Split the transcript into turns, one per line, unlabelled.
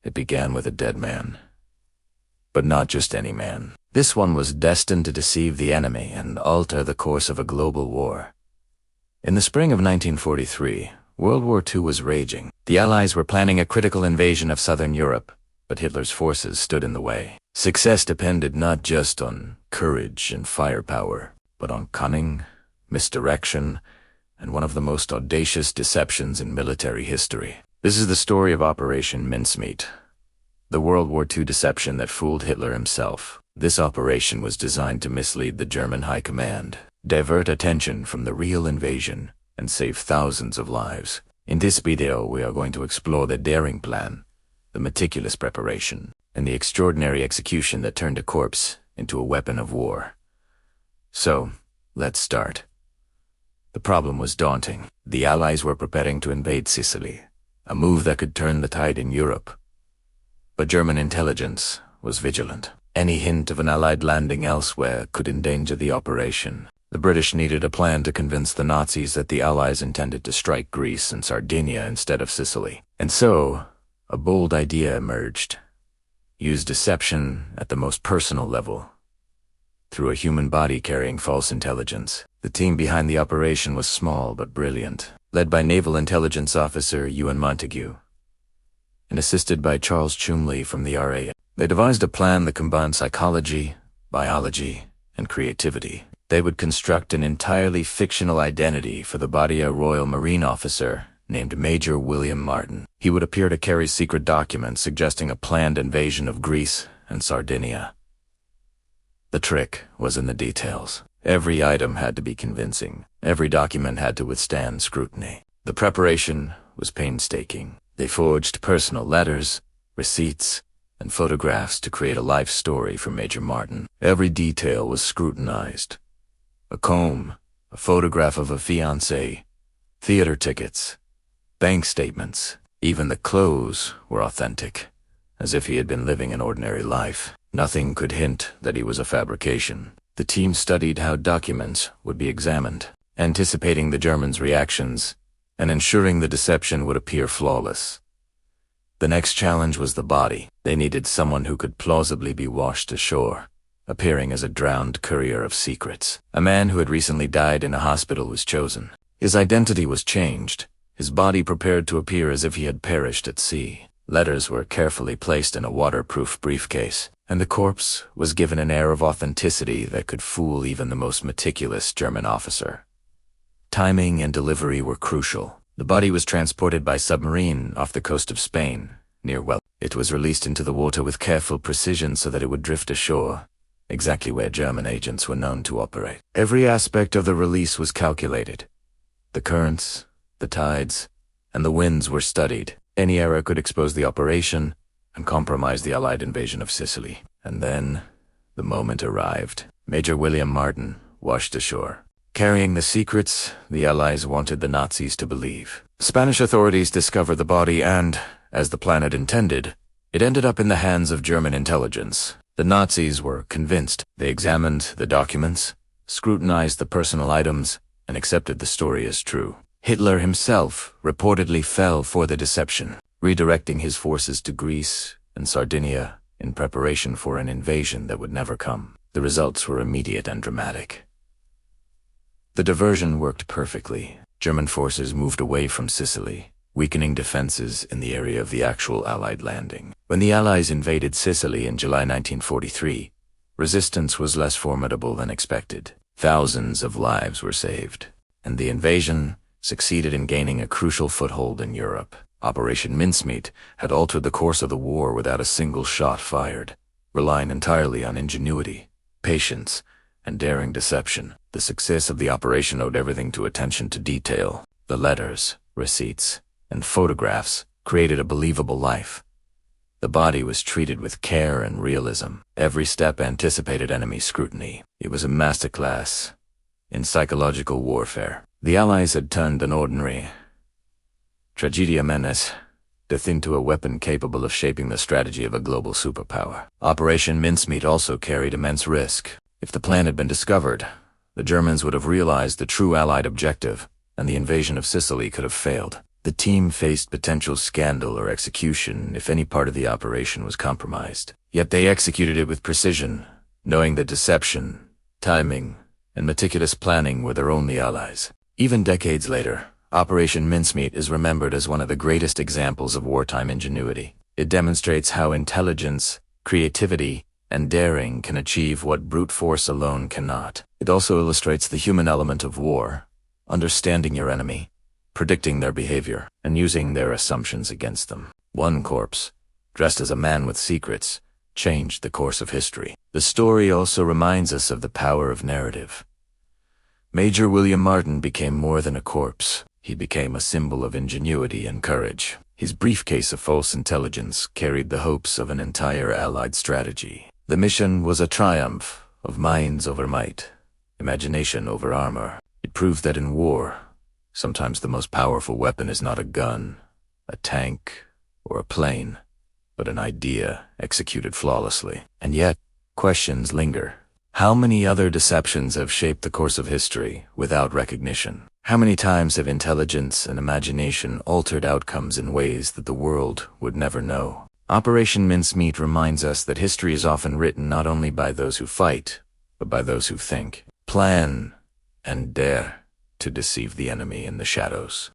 it began with a dead man. But not just any man. This one was destined to deceive the enemy and alter the course of a global war. In the spring of 1943, World War II was raging. The Allies were planning a critical invasion of southern Europe, but Hitler's forces stood in the way. Success depended not just on courage and firepower, but on cunning, misdirection, and one of the most audacious deceptions in military history. This is the story of Operation Mincemeat, the World War II deception that fooled Hitler himself. This operation was designed to mislead the German High Command, divert attention from the real invasion, and save thousands of lives. In this video, we are going to explore the daring plan, the meticulous preparation, and the extraordinary execution that turned a corpse into a weapon of war. So, let's start. The problem was daunting. The Allies were preparing to invade Sicily, a move that could turn the tide in Europe. But German intelligence was vigilant. Any hint of an Allied landing elsewhere could endanger the operation. The British needed a plan to convince the Nazis that the Allies intended to strike Greece and Sardinia instead of Sicily. And so, a bold idea emerged. Use deception at the most personal level, through a human body carrying false intelligence. The team behind the operation was small but brilliant, led by Naval Intelligence Officer Ewan Montague, and assisted by Charles Chumley from the RAF. They devised a plan that combined psychology, biology, and creativity. They would construct an entirely fictional identity for the body of a Royal Marine officer named Major William Martin. He would appear to carry secret documents suggesting a planned invasion of Greece and Sardinia. The trick was in the details. Every item had to be convincing. Every document had to withstand scrutiny. The preparation was painstaking. They forged personal letters, receipts, and photographs to create a life story for Major Martin. Every detail was scrutinized. A comb, a photograph of a fiancé, theater tickets, bank statements. Even the clothes were authentic, as if he had been living an ordinary life. Nothing could hint that he was a fabrication. The team studied how documents would be examined, anticipating the Germans' reactions and ensuring the deception would appear flawless. The next challenge was the body. They needed someone who could plausibly be washed ashore, appearing as a drowned courier of secrets. A man who had recently died in a hospital was chosen. His identity was changed, his body prepared to appear as if he had perished at sea. Letters were carefully placed in a waterproof briefcase, and the corpse was given an air of authenticity that could fool even the most meticulous German officer. Timing and delivery were crucial. The body was transported by submarine off the coast of Spain, near Well. It was released into the water with careful precision so that it would drift ashore, exactly where German agents were known to operate. Every aspect of the release was calculated. The currents, the tides, and the winds were studied. Any error could expose the operation and compromise the Allied invasion of Sicily. And then, the moment arrived. Major William Martin washed ashore. Carrying the secrets the Allies wanted the Nazis to believe. Spanish authorities discovered the body and, as the plan had intended, it ended up in the hands of German intelligence. The Nazis were convinced. They examined the documents, scrutinized the personal items, and accepted the story as true. Hitler himself reportedly fell for the deception, redirecting his forces to Greece and Sardinia in preparation for an invasion that would never come. The results were immediate and dramatic. The diversion worked perfectly. German forces moved away from Sicily, weakening defenses in the area of the actual Allied landing. When the Allies invaded Sicily in July 1943, resistance was less formidable than expected. Thousands of lives were saved, and the invasion succeeded in gaining a crucial foothold in Europe. Operation Mincemeat had altered the course of the war without a single shot fired, relying entirely on ingenuity, patience, and daring deception. The success of the operation owed everything to attention to detail. The letters, receipts, and photographs created a believable life. The body was treated with care and realism. Every step anticipated enemy scrutiny. It was a masterclass in psychological warfare. The Allies had turned an ordinary tragedia menace death into a weapon capable of shaping the strategy of a global superpower. Operation Mincemeat also carried immense risk. If the plan had been discovered, the Germans would have realized the true Allied objective, and the invasion of Sicily could have failed. The team faced potential scandal or execution if any part of the operation was compromised. Yet they executed it with precision, knowing that deception, timing, and meticulous planning were their only allies. Even decades later, Operation Mincemeat is remembered as one of the greatest examples of wartime ingenuity. It demonstrates how intelligence, creativity, and daring can achieve what brute force alone cannot. It also illustrates the human element of war, understanding your enemy, predicting their behavior, and using their assumptions against them. One corpse, dressed as a man with secrets, changed the course of history. The story also reminds us of the power of narrative. Major William Martin became more than a corpse. He became a symbol of ingenuity and courage. His briefcase of false intelligence carried the hopes of an entire Allied strategy. The mission was a triumph of minds over might, imagination over armor. It proved that in war, sometimes the most powerful weapon is not a gun, a tank, or a plane, but an idea executed flawlessly. And yet, questions linger. How many other deceptions have shaped the course of history without recognition? How many times have intelligence and imagination altered outcomes in ways that the world would never know? Operation Mincemeat reminds us that history is often written not only by those who fight, but by those who think, plan, and dare to deceive the enemy in the shadows.